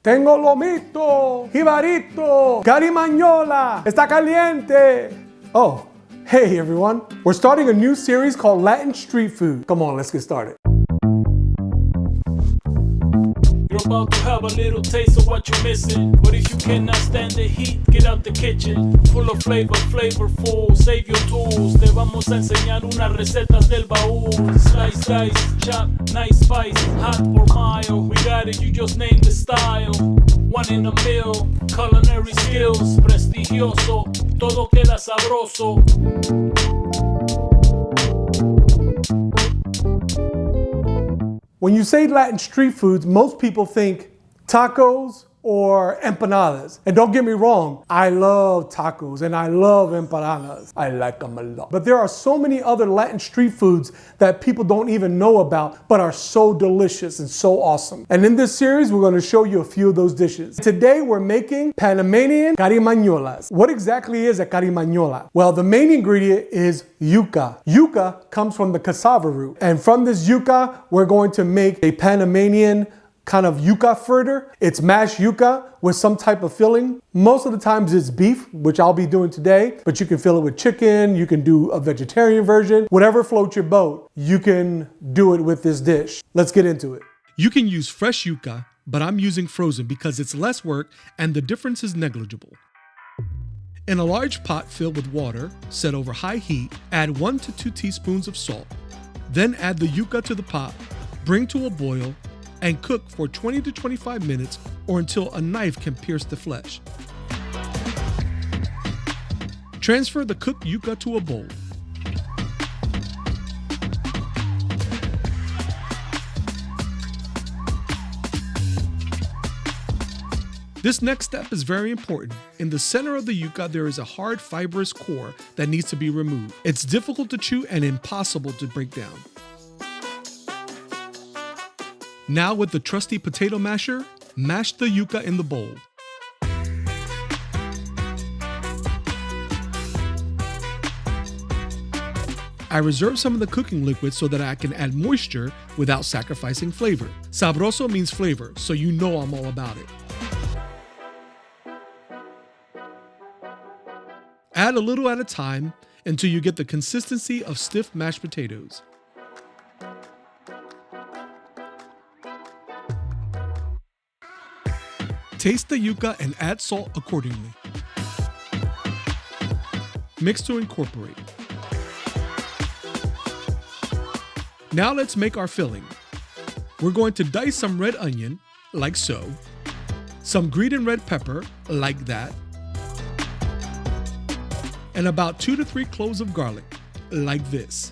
Tengo lomito, jibarito, carimañola, está caliente. Oh, hey everyone. We're starting a new series called Latin Street Food. Come on, let's get started. You're about to have a little taste of what you're missing. But if you cannot stand the heat, get out the kitchen. Full of flavor, flavorful, save your tools. Te vamos a enseñar unas recetas del baúl. Slice, dice, chop, nice spice, hot or mild. We got it, you just name the style. One in a meal, culinary skills, prestigioso. Todo queda sabroso. When you say Latin street foods, most people think tacos or empanadas. And don't get me wrong, I love tacos and I love empanadas. I like them a lot. But there are so many other Latin street foods that people don't even know about, but are so delicious and so awesome. And in this series, we're going to show you a few of those dishes. Today, we're making Panamanian Carimañolas. What exactly is a Carimañola? Well, the main ingredient is yuca. Yuca comes from the cassava root. And from this yuca, we're going to make a Panamanian kind of yuca fritter. It's mashed yuca with some type of filling. Most of the times it's beef, which I'll be doing today, but you can fill it with chicken, you can do a vegetarian version, whatever floats your boat, you can do it with this dish. Let's get into it. You can use fresh yuca, but I'm using frozen because it's less work and the difference is negligible. In a large pot filled with water, set over high heat, add 1 to 2 teaspoons of salt. Then add the yuca to the pot, bring to a boil, and cook for 20 to 25 minutes or until a knife can pierce the flesh. Transfer the cooked yuca to a bowl. This next step is very important. In the center of the yuca, there is a hard fibrous core that needs to be removed. It's difficult to chew and impossible to break down. Now with the trusty potato masher, mash the yuca in the bowl. I reserve some of the cooking liquid so that I can add moisture without sacrificing flavor. Sabroso means flavor, so you know I'm all about it. Add a little at a time until you get the consistency of stiff mashed potatoes. Taste the yuca and add salt accordingly. Mix to incorporate. Now let's make our filling. We're going to dice some red onion, like so, some green and red pepper, like that, and about 2 to 3 cloves of garlic, like this.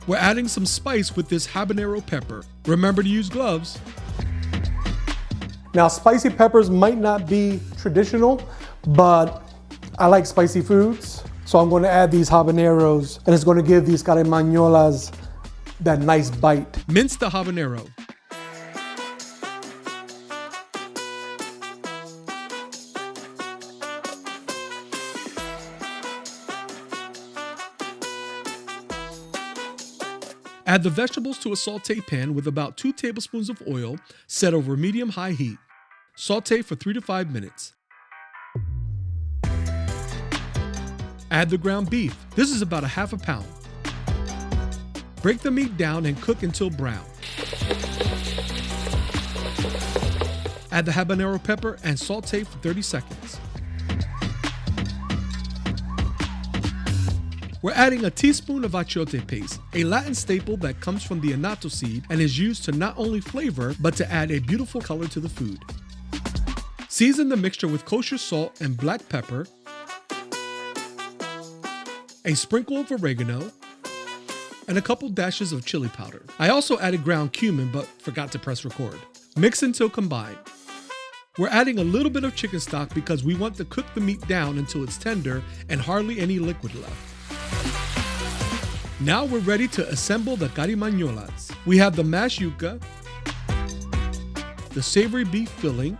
We're adding some spice with this habanero pepper. Remember to use gloves. Now, spicy peppers might not be traditional, but I like spicy foods. So I'm going to add these habaneros, and it's going to give these carimañolas that nice bite. Mince the habanero. Add the vegetables to a sauté pan with about 2 tablespoons of oil set over medium-high heat. Sauté for 3 to 5 minutes. Add the ground beef. This is about 1/2 pound. Break the meat down and cook until brown. Add the habanero pepper and sauté for 30 seconds. We're adding a teaspoon of achiote paste, a Latin staple that comes from the annatto seed and is used to not only flavor, but to add a beautiful color to the food. Season the mixture with kosher salt and black pepper, a sprinkle of oregano, and a couple dashes of chili powder. I also added ground cumin, but forgot to press record. Mix until combined. We're adding a little bit of chicken stock because we want to cook the meat down until it's tender and hardly any liquid left. Now we're ready to assemble the carimañolas. We have the mashed yuca, the savory beef filling.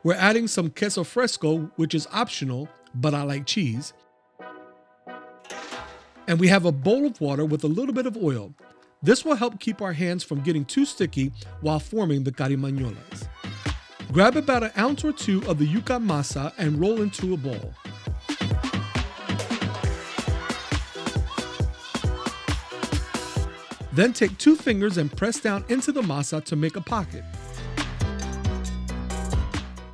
We're adding some queso fresco, which is optional, but I like cheese. And we have a bowl of water with a little bit of oil. This will help keep our hands from getting too sticky while forming the carimañolas. Grab about an ounce or two of the yuca masa and roll into a ball. Then take 2 fingers and press down into the masa to make a pocket.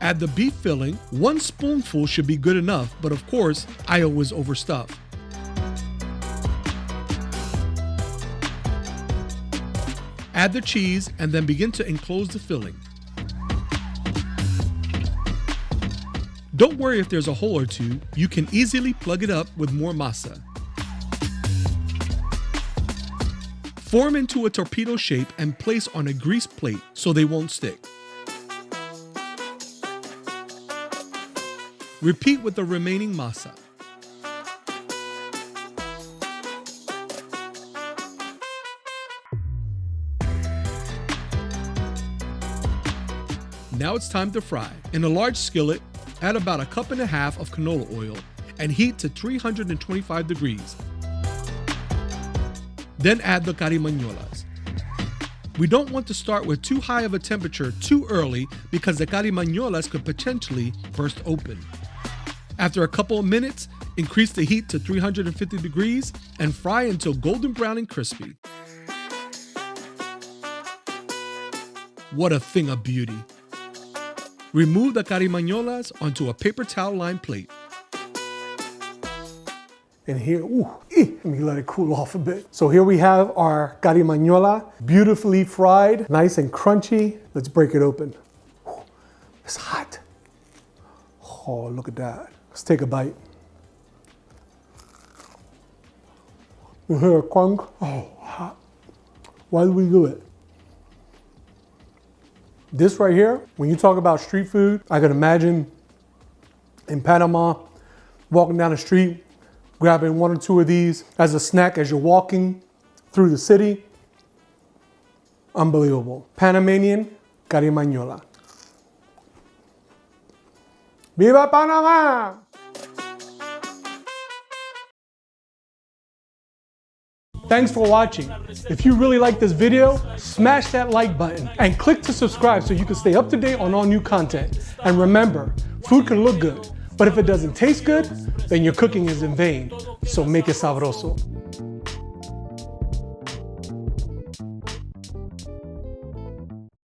Add the beef filling. 1 spoonful should be good enough, but of course, I always overstuff. Add the cheese and then begin to enclose the filling. Don't worry if there's a hole or two, you can easily plug it up with more masa. Form into a torpedo shape and place on a greased plate so they won't stick. Repeat with the remaining masa. Now it's time to fry. In a large skillet, add about 1.5 cups of canola oil and heat to 325 degrees. Then add the carimañolas. We don't want to start with too high of a temperature too early because the carimañolas could potentially burst open. After a couple of minutes, increase the heat to 350 degrees and fry until golden brown and crispy. What a thing of beauty. Remove the carimañolas onto a paper towel lined plate. And here, let me let it cool off a bit. So here we have our carimañola, beautifully fried, nice and crunchy. Let's break it open. It's hot. Oh, look at that. Let's take a bite. You hear a crunk? Oh, hot. Why do we do it? This right here, when you talk about street food, I can imagine in Panama, walking down the street, grabbing 1 or 2 of these as a snack as you're walking through the city. Unbelievable. Panamanian Carimañola. Viva Panama! Thanks for watching. If you really like this video, smash that like button and click to subscribe so you can stay up to date on all new content. And remember, food can look good, but if it doesn't taste good, then your cooking is in vain. So make it sabroso.